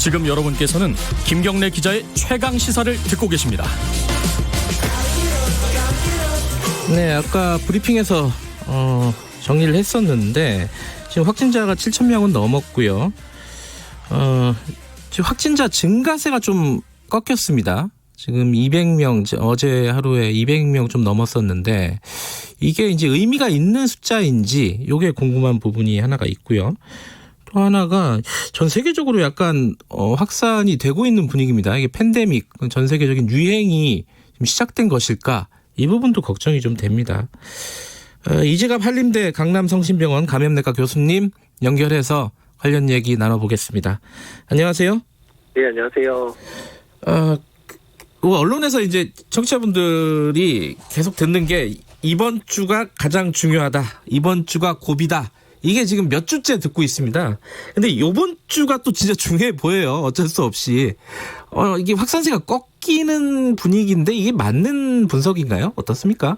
지금 여러분께서는 김경래 기자의 최강 시사를 듣고 계십니다. 네, 아까 브리핑에서 정리를 했었는데 지금 확진자가 7,000명은 넘었고요. 지금 확진자 증가세가 좀 꺾였습니다. 지금 200명, 어제 하루에 200명 좀 넘었었는데 이게 이제 의미가 있는 숫자인지 이게 궁금한 부분이 하나가 있고요. 또 하나가 전 세계적으로 약간 확산이 되고 있는 분위기입니다. 이게 팬데믹, 전 세계적인 유행이 좀 시작된 것일까? 이 부분도 걱정이 좀 됩니다. 이재갑 한림대 강남성심병원 감염내과 교수님 연결해서 관련 얘기 나눠보겠습니다. 안녕하세요. 네, 안녕하세요. 언론에서 이제 청취자분들이 계속 듣는 게 이번 주가 가장 중요하다. 이번 주가 고비다. 이게 지금 몇 주째 듣고 있습니다. 근데 이번 주가 또 진짜 중요해 보여요. 어쩔 수 없이. 이게 확산세가 꺾이는 분위기인데 이게 맞는 분석인가요? 어떻습니까?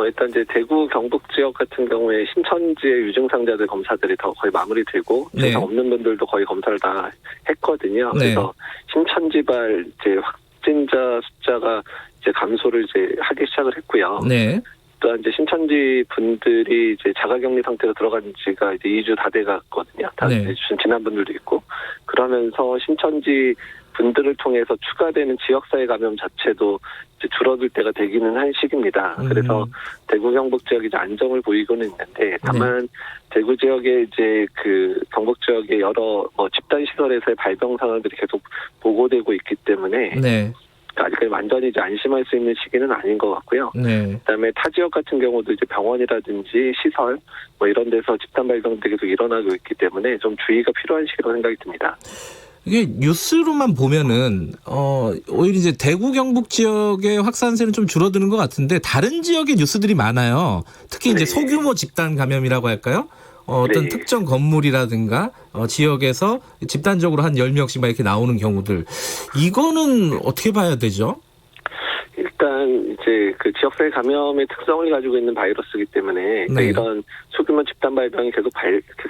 일단 이제 대구 경북 지역 같은 경우에 신천지의 유증상자들 검사들이 더 거의 마무리되고 증상 네. 없는 분들도 거의 검사를 다 했거든요. 네. 그래서 신천지발 이제 확진자 숫자가 이제 감소를 이제 하기 시작을 했고요. 네. 또 이제 신천지 분들이 이제 자가격리 상태로 들어간 지가 이제 2주 다 돼갔거든요. 다 네. 이제 지난 분들도 있고 그러면서 신천지 분들을 통해서 추가되는 지역사회 감염 자체도 이제 줄어들 때가 되기는 한 시기입니다. 그래서 대구 경북 지역이 이제 안정을 보이고는 있는데 다만 대구 지역에 이제 그 경북 지역의 여러 집단 시설에서의 발병 상황들이 계속 보고되고 있기 때문에 네. 아직까지 완전히 이제 안심할 수 있는 시기는 아닌 것 같고요. 네. 그다음에 타 지역 같은 경우도 이제 병원이라든지 시설 이런 데서 집단 발병들이 계속 일어나고 있기 때문에 좀 주의가 필요한 시기로 생각이 듭니다. 이게 뉴스로만 보면은 오히려 이제 대구 경북 지역의 확산세는 좀 줄어드는 것 같은데 다른 지역의 뉴스들이 많아요. 특히 이제 소규모 집단 감염이라고 할까요? 어떤 특정 건물이라든가 지역에서 집단적으로 한 10명씩 막 이렇게 나오는 경우들. 이거는 어떻게 봐야 되죠? 일단 이제 그 지역사회 감염의 특성을 가지고 있는 바이러스이기 때문에 네. 이런 소규모 집단 발병이 계속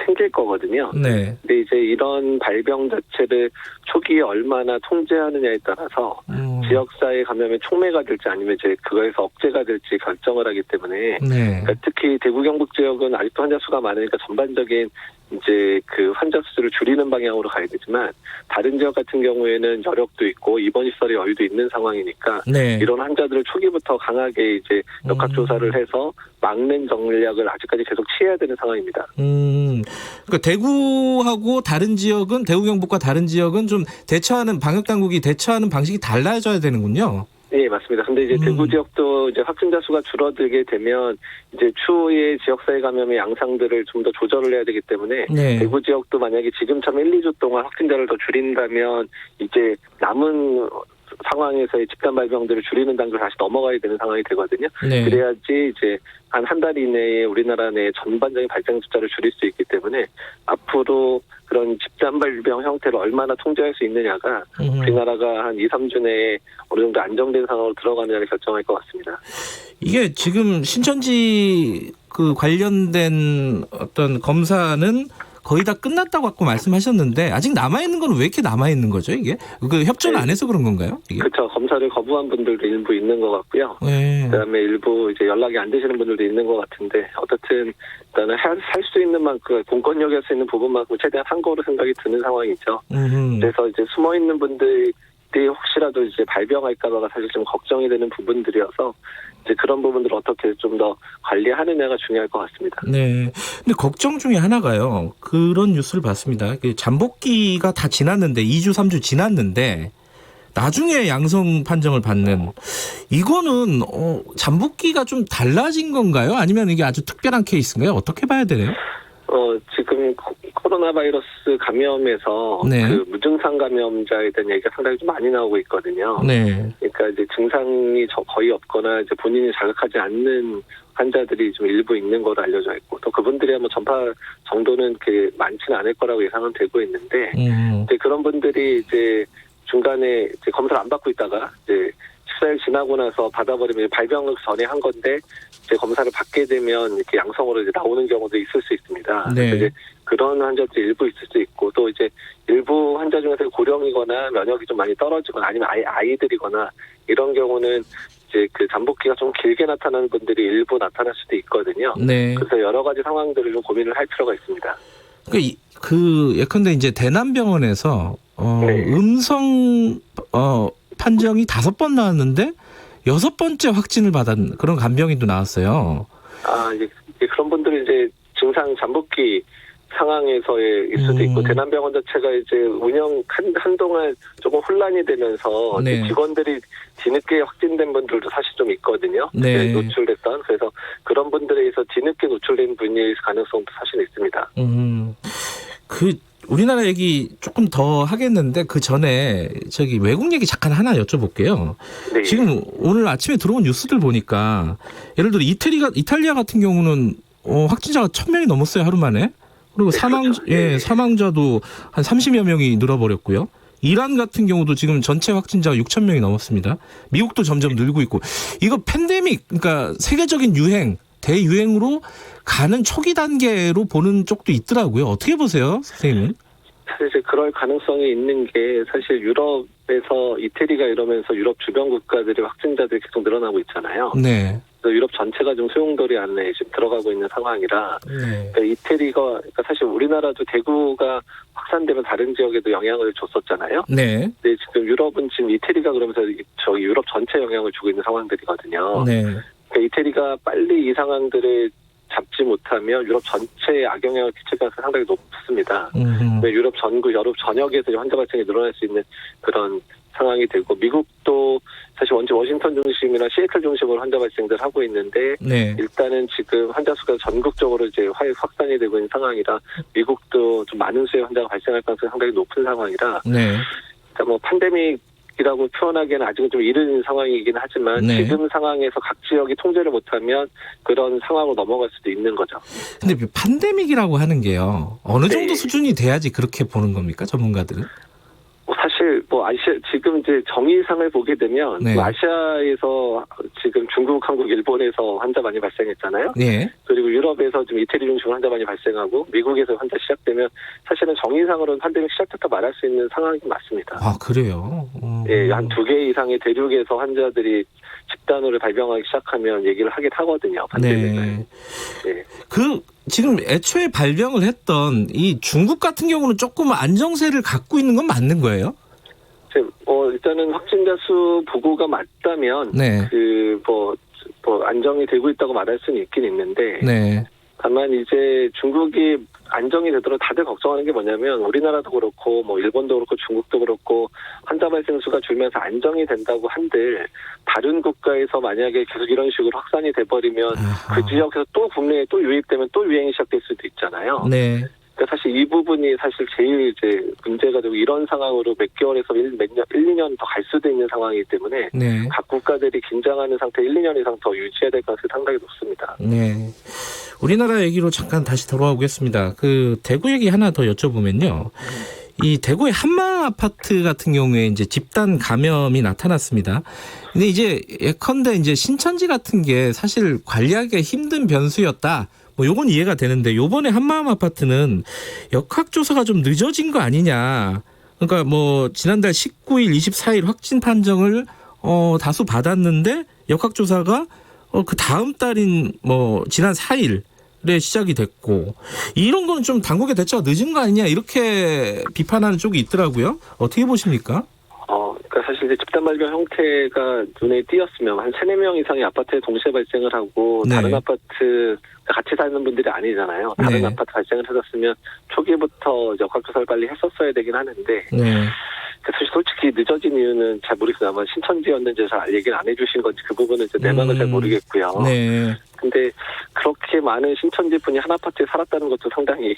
생길 거거든요. 네. 근데 이제 이런 발병 자체를 초기에 얼마나 통제하느냐에 따라서 지역사회 감염의 촉매가 될지 아니면 이제 그거에서 억제가 될지 결정을 하기 때문에 네. 그러니까 특히 대구 경북 지역은 아직도 환자 수가 많으니까 전반적인 이제 그 환자 수를 줄이는 방향으로 가야 되지만 다른 지역 같은 경우에는 여력도 있고 입원 시설의 여유도 있는 상황이니까 네. 이런 환자들을 초기부터 강하게 이제 역학 조사를 해서 막는 전략을 아직까지 계속 취해야 되는 상황입니다. 그러니까 대구하고 다른 지역은 대구 경북과 다른 지역은 좀 대처하는 방역 당국이 대처하는 방식이 달라져야 되는군요. 네, 맞습니다. 근데 이제 대구 지역도 이제 확진자 수가 줄어들게 되면 이제 추후에 지역사회 감염의 양상들을 좀 더 조절을 해야 되기 때문에 네. 대구 지역도 만약에 지금처럼 1, 2주 동안 확진자를 더 줄인다면 이제 남은 상황에서의 집단 발병들을 줄이는 단계로 다시 넘어가야 되는 상황이 되거든요. 네. 그래야지 이제 한 달 이내에 우리나라 내 전반적인 발생 숫자를 줄일 수 있기 때문에 앞으로 그런 집단 발병 형태를 얼마나 통제할 수 있느냐가 우리나라가 한 2, 3주 내에 어느 정도 안정된 상황으로 들어가느냐를 결정할 것 같습니다. 이게 지금 신천지 그 관련된 어떤 검사는 거의 다 끝났다고 아까 말씀하셨는데 아직 남아있는 건 왜 이렇게 남아있는 거죠 이게? 그 협조를 안 해서 그런 건가요? 이게? 그렇죠. 검사를 거부한 분들도 일부 있는 것 같고요. 네. 그다음에 일부 이제 연락이 안 되시는 분들도 있는 것 같은데 어떻든 일단은 할 수 있는 만큼 공권력이 할 수 있는 부분만큼 최대한 한 거로 생각이 드는 상황이죠. 그래서 이제 숨어 있는 분들이 혹시라도 이제 발병할까봐가 사실 좀 걱정이 되는 부분들이어서 이제 그런 부분들을 어떻게 좀 더 관리하느냐가 중요할 것 같습니다. 네. 근데 걱정 중에 하나가요. 그런 뉴스를 봤습니다. 잠복기가 다 지났는데 2주, 3주 지났는데 나중에 양성 판정을 받는 이거는 잠복기가 좀 달라진 건가요? 아니면 이게 아주 특별한 케이스인가요? 어떻게 봐야 되나요? 지금 코로나 바이러스 감염에서 네. 그 무증상 감염자에 대한 얘기가 상당히 좀 많이 나오고 있거든요. 네. 그러니까 이제 증상이 거의 없거나 이제 본인이 자극하지 않는 환자들이 좀 일부 있는 걸로 알려져 있고 또 그분들이 뭐 전파 정도는 이렇게 많지는 않을 거라고 예상은 되고 있는데 이제 그런 분들이 이제 중간에 이제 검사를 안 받고 있다가 이제 14일 지나고 나서 받아버리면 발병 전에 한 건데 이제 검사를 받게 되면 이렇게 양성으로 이제 나오는 경우도 있을 수 있습니다. 네. 그래서 이제 그런 환자들이 일부 있을 수 있고 또 이제 일부 환자 확진자 중에서 고령이거나 면역이 좀 많이 떨어지거나 아니면 아이들이거나 이런 경우는 이제 그 잠복기가 좀 길게 나타나는 분들이 일부 나타날 수도 있거든요. 네. 그래서 여러 가지 상황들을 좀 고민을 할 필요가 있습니다. 예컨대 이제 대남병원에서 네. 음성 판정이 5번 나왔는데 6번째 확진을 받은 그런 간병인도 나왔어요. 이제 그런 분들이 이제 증상 잠복기 상황에서의 일 수도 있고 대남병원 자체가 이제 운영 한동안 조금 혼란이 되면서 네. 직원들이 뒤늦게 확진된 분들도 사실 좀 있거든요. 네. 노출됐던 그래서 그런 분들에 의해서 뒤늦게 노출된 분일 가능성도 사실 있습니다. 우리나라 얘기 조금 더 하겠는데 그 전에 외국 얘기 잠깐 하나 여쭤볼게요. 네. 지금 오늘 아침에 들어온 뉴스들 보니까 예를 들어 이탈리아 같은 경우는 확진자가 1,000명이 넘었어요, 하루 만에. 그리고 네, 그렇죠. 사망자도 한 30여 명이 늘어버렸고요. 이란 같은 경우도 지금 전체 확진자가 6,000명이 넘었습니다. 미국도 점점 늘고 있고. 이거 팬데믹, 그러니까 세계적인 대유행으로 가는 초기 단계로 보는 쪽도 있더라고요. 어떻게 보세요, 선생님은? 사실 이제 그럴 가능성이 있는 게 사실 유럽에서 이태리가 이러면서 유럽 주변 국가들의 확진자들이 계속 늘어나고 있잖아요. 네. 유럽 전체가 좀 소용돌이 안에 지금 들어가고 있는 상황이라 네. 이태리가 사실 우리나라도 대구가 확산되면 다른 지역에도 영향을 줬었잖아요. 네. 근데 지금 유럽은 지금 이태리가 그러면서 저기 유럽 전체 영향을 주고 있는 상황들이거든요. 네. 그러니까 이태리가 빨리 이 상황들을 잡지 못하면 유럽 전체에 악영향을 끼칠 가능성이 상당히 높습니다. 유럽 전역에서 환자 발생이 늘어날 수 있는 그런 상황이 되고 미국도 사실 워싱턴 중심이나 시애틀 중심으로 환자 발생들 하고 있는데 네. 일단은 지금 환자 수가 전국적으로 이제 확산이 되고 있는 상황이라 미국도 좀 많은 수의 환자가 발생할 가능성이 상당히 높은 상황이라 네. 그러니까 뭐 팬데믹이라고 표현하기에는 아직은 좀 이른 상황이긴 하지만 네. 지금 상황에서 각 지역이 통제를 못하면 그런 상황으로 넘어갈 수도 있는 거죠. 근데 팬데믹이라고 하는 게요. 어느 정도 네. 수준이 돼야지 그렇게 보는 겁니까? 전문가들은? 사실 지금 이제 정의상을 보게 되면 네. 아시아에서 지금 중국, 한국, 일본에서 환자 많이 발생했잖아요. 네. 그리고 유럽에서 좀 이태리 중심으로 환자 많이 발생하고 미국에서 환자 시작되면 사실은 정의상으로는 팬데믹 시작됐다 말할 수 있는 상황이 맞습니다. 아, 그래요? 예, 한 2개 이상의 대륙에서 환자들이 집단으로 발병하기 시작하면 얘기를 하긴 하거든요. 팬데믹을. 네. 예. 지금 애초에 발병을 했던 이 중국 같은 경우는 조금 안정세를 갖고 있는 건 맞는 거예요? 일단은 확진자 수 보고가 맞다면 네. 안정이 되고 있다고 말할 수는 있긴 있는데 네. 다만 이제 중국이 안정이 되도록 다들 걱정하는 게 뭐냐면 우리나라도 그렇고 뭐 일본도 그렇고 중국도 그렇고 환자 발생 수가 줄면서 안정이 된다고 한들 다른 국가에서 만약에 계속 이런 식으로 확산이 돼버리면 그 지역에서 또 국내에 또 유입되면 또 유행이 시작될 수도 있잖아요. 네. 그러니까 사실 이 부분이 사실 제일 이제 문제가 되고 이런 상황으로 몇 개월에서 1, 2년 더 갈 수도 있는 상황이기 때문에 네. 각 국가들이 긴장하는 상태 1, 2년 이상 더 유지해야 될 가능성이 상당히 높습니다. 네. 우리나라 얘기로 잠깐 다시 돌아와 보겠습니다. 대구 얘기 하나 더 여쭤보면요. 이 대구의 한마음 아파트 같은 경우에 이제 집단 감염이 나타났습니다. 근데 이제 예컨대 이제 신천지 같은 게 사실 관리하기가 힘든 변수였다. 요건 이해가 되는데 요번에 한마음 아파트는 역학조사가 좀 늦어진 거 아니냐. 그러니까 지난달 19일, 24일 확진 판정을 다수 받았는데 역학조사가 그 다음 달인 지난 4일에 시작이 됐고 이런 거는 좀 당국의 대처가 늦은 거 아니냐 이렇게 비판하는 쪽이 있더라고요. 어떻게 보십니까? 그러니까 사실 이제 집단 발병 형태가 눈에 띄었으면 한 3-4명 이상의 아파트에 동시에 발생을 하고 네. 다른 아파트 같이 사는 분들이 아니잖아요. 다른 네. 아파트 발생을 했었으면 초기부터 역학조사를 빨리 했었어야 되긴 하는데 네. 사실 솔직히 늦어진 이유는 잘 모르겠어요. 아마 신천지였는지 잘 얘기를 안 해주신 건지 그 부분은 이제 내막은 잘 모르겠고요. 네. 근데 그렇게 많은 신천지 분이 한 아파트에 살았다는 것도 상당히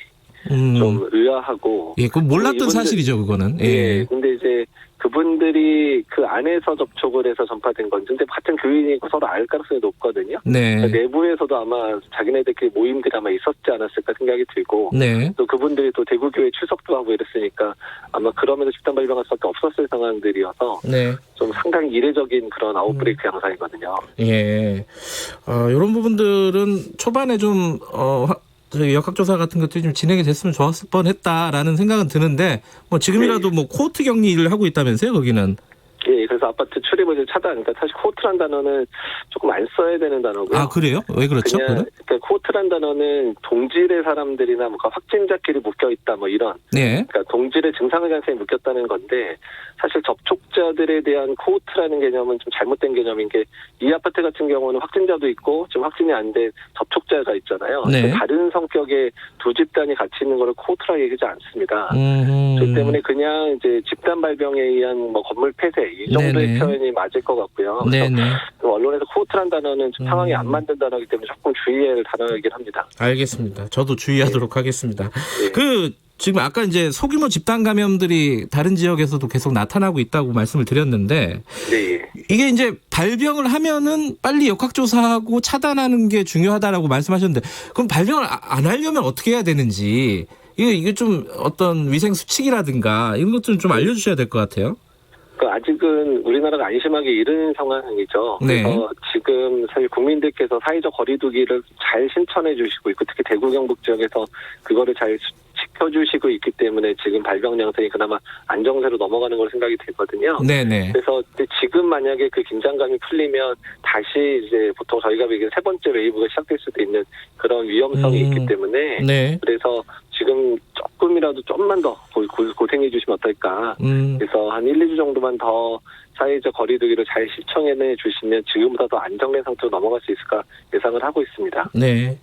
좀 의아하고. 예, 그건 몰랐던 사실이죠, 그거는. 예. 근데 이제 그분들이 그 안에서 접촉을 해서 전파된 건지, 근데 같은 교인이고 서로 알 가능성이 높거든요. 네. 그러니까 내부에서도 아마 자기네들끼리 모임들이 아마 있었지 않았을까 생각이 들고, 네. 또 그분들이 또 대구교회 추석도 하고 이랬으니까 아마 그러면서 집단 발병할 수밖에 없었을 상황들이어서 네. 좀 상당히 이례적인 그런 아웃브레이크 양상이거든요. 예. 이런 부분들은 초반에 좀 역학조사 같은 것들이 좀 진행이 됐으면 좋았을 뻔했다라는 생각은 드는데 뭐 지금이라도 뭐 코호트 격리를 하고 있다면서요, 거기는? 예, 그래서 아파트 출입을 이제 차단. 그러니까 사실 코호트란 단어는 조금 안 써야 되는 단어고요. 아, 그래요? 왜 그렇죠? 그러니까 코호트란 단어는 동질의 사람들이나 뭔가 확진자끼리 묶여 있다 뭐 이런. 네. 그러니까 동질의 증상의장성에 묶였다는 건데 사실 접촉자들에 대한 코호트라는 개념은 좀 잘못된 개념인 게 이 아파트 같은 경우는 확진자도 있고 지금 확진이 안 된 접촉자가 있잖아요. 네. 다른 성격의 두 집단이 같이 있는 거를 코호트라고 얘기하지 않습니다. 그렇기 때문에 그냥 이제 집단 발병에 의한 뭐 건물 폐쇄 이 정도의 네네. 표현이 맞을 것 같고요. 네네. 언론에서 코호트란 단어는 좀 상황이 안 맞는 단어이기 때문에 조금 주의해야 할 단어이긴 합니다. 알겠습니다. 저도 주의하도록 하겠습니다. 네. 지금 아까 이제 소규모 집단 감염들이 다른 지역에서도 계속 나타나고 있다고 말씀을 드렸는데 네. 이게 이제 발병을 하면은 빨리 역학조사하고 차단하는 게 중요하다라고 말씀하셨는데 그럼 발병을 안 하려면 어떻게 해야 되는지 이게 좀 어떤 위생 수칙이라든가 이런 것들은 좀 알려주셔야 될 것 같아요. 아직은 우리나라가 안심하기 이른 상황이죠. 네. 그래서 지금 사실 국민들께서 사회적 거리두기를 잘 실천해 주시고 있고 특히 대구 경북 지역에서 그거를 잘 지켜주시고 있기 때문에 지금 발병 양상이 그나마 안정세로 넘어가는 걸 생각이 되거든요. 네네. 그래서 지금 만약에 그 긴장감이 풀리면 다시 이제 보통 저희가 얘기하는 세 번째 웨이브가 시작될 수도 있는 그런 위험성이 있기 때문에 네. 그래서 지금 조금이라도 좀만 더 고생해 주시면 어떨까. 그래서 한 1, 2주 정도만 더 사회적 거리두기를 잘 실천해 주시면 지금보다 더 안정된 상태로 넘어갈 수 있을까 예상을 하고 있습니다. 네.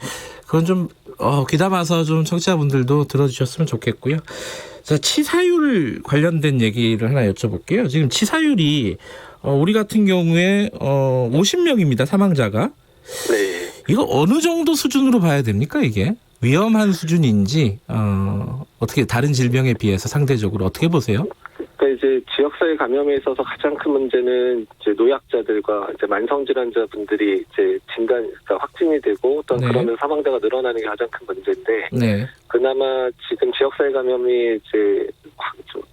그건 좀 귀담아서 좀 청취자분들도 들어주셨으면 좋겠고요. 자, 치사율 관련된 얘기를 하나 여쭤볼게요. 지금 치사율이 우리 같은 경우에 50명입니다. 사망자가. 네. 이거 어느 정도 수준으로 봐야 됩니까, 이게? 위험한 수준인지 어떻게 다른 질병에 비해서 상대적으로 어떻게 보세요? 그러니까 이제 지역사회 감염에 있어서 가장 큰 문제는 이제 노약자들과 이제 만성질환자분들이 이제 그러니까 확진이 되고 또 네. 그러면 사망자가 늘어나는 게 가장 큰 문제인데 네. 그나마 지금 지역사회 감염이 이제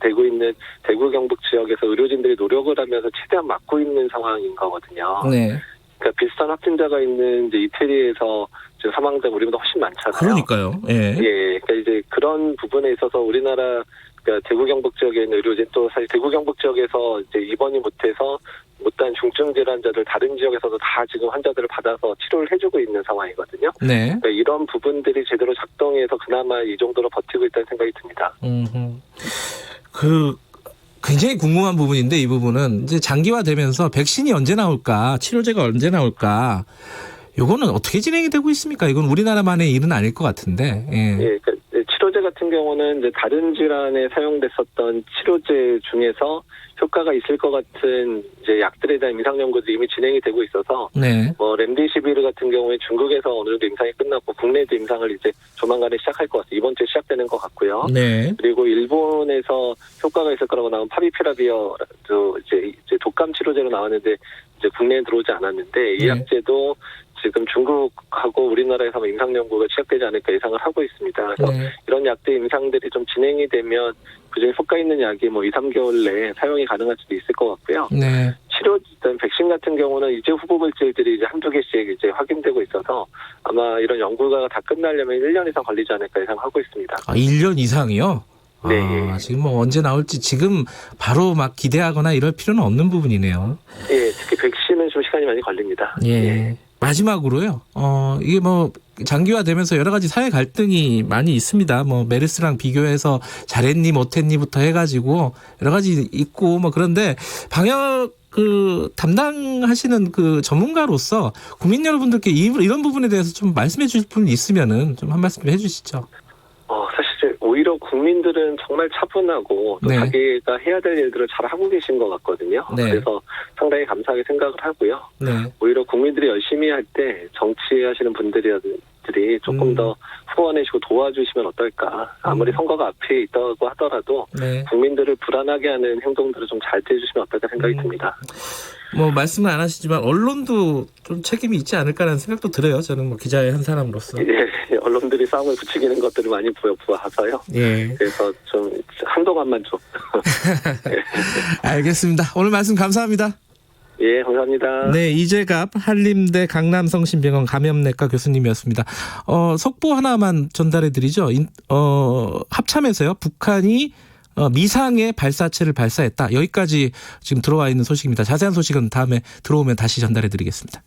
되고 있는 대구 경북 지역에서 의료진들이 노력을 하면서 최대한 막고 있는 상황인 거거든요. 네. 그러니까 비슷한 확진자가 있는 이제 이태리에서 지금 사망자가 우리보다 훨씬 많잖아요. 그러니까요. 예. 예, 그러니까 이제 그런 부분에 있어서 우리나라 그러니까 대구 경북 지역에 있는 의료진 또 사실 대구 경북 지역에서 이제 입원이 못해서 못한 중증 질환자들 다른 지역에서도 다 지금 환자들을 받아서 치료를 해주고 있는 상황이거든요. 네. 그러니까 이런 부분들이 제대로 작동해서 그나마 이 정도로 버티고 있다는 생각이 듭니다. 굉장히 궁금한 부분인데 이 부분은 이제 장기화되면서 백신이 언제 나올까, 치료제가 언제 나올까, 요거는 어떻게 진행이 되고 있습니까? 이건 우리나라만의 일은 아닐 것 같은데. 예. 예, 그러니까 치료제 같은 경우는 이제 다른 질환에 사용됐었던 치료제 중에서 효과가 있을 것 같은 이제 약들에 대한 임상 연구도 이미 진행이 되고 있어서 네. 뭐 렘디시비르 같은 경우에 중국에서 어느 정도 임상이 끝났고 국내도 임상을 이제 조만간에 시작할 것 같습니다. 이번 주에 시작되는 것 같고요. 네. 그리고 일본에서 효과가 있을 거라고 나온 파비피라비어도 이제 독감 치료제로 나왔는데 이제 국내에 들어오지 않았는데 이 네. 약제도 지금 중국하고 우리나라에서 임상 연구가 시작되지 않을까 예상을 하고 있습니다. 그래서 네. 이런 약들 임상들이 좀 진행이 되면 그중에 효과 있는 약이 뭐 2, 3개월 내에 사용이 가능할 수도 있을 것 같고요. 네. 치료, 일단 백신 같은 경우는 이제 후보 물질들이 이제 한두 개씩 이제 확인되고 있어서 아마 이런 연구가 다 끝나려면 1년 이상 걸리지 않을까 예상하고 있습니다. 1년 이상이요? 네. 지금 뭐 언제 나올지 지금 바로 막 기대하거나 이럴 필요는 없는 부분이네요. 예, 특히 백신은 좀 시간이 많이 걸립니다. 예. 마지막으로요. 이게 뭐 장기화되면서 여러 가지 사회 갈등이 많이 있습니다. 뭐 메르스랑 비교해서 잘했니 못했니부터 해가지고 여러 가지 있고 뭐 그런데 방역 담당하시는 전문가로서 국민 여러분들께 이런 부분에 대해서 좀 말씀해 주실 분 있으면은 좀 한 말씀 좀 해주시죠. 사실 오히려 국민들은 정말 차분하고 또 네. 자기가 해야 될 일들을 잘 하고 계신 것 같거든요. 네. 그래서 상당히 감사하게 생각을 하고요. 네. 오히려 국민들이 열심히 할 때 정치하시는 분들이 조금 더 후원해주고 도와주시면 어떨까. 아무리 선거가 앞에 있다고 하더라도 네. 국민들을 불안하게 하는 행동들을 좀 잘 해주시면 어떨까 생각이 듭니다. 뭐 말씀은 안 하시지만 언론도 좀 책임이 있지 않을까라는 생각도 들어요. 저는 뭐 기자의 한 사람으로서. 예, 언론들이 싸움을 부추기는 것들을 많이 보아서요. 예. 그래서 좀 한동안만 좀. 알겠습니다. 오늘 말씀 감사합니다. 예, 감사합니다. 네, 이재갑 한림대 강남성심병원 감염내과 교수님이었습니다. 속보 하나만 전달해드리죠. 합참에서요, 북한이 미상의 발사체를 발사했다. 여기까지 지금 들어와 있는 소식입니다. 자세한 소식은 다음에 들어오면 다시 전달해드리겠습니다.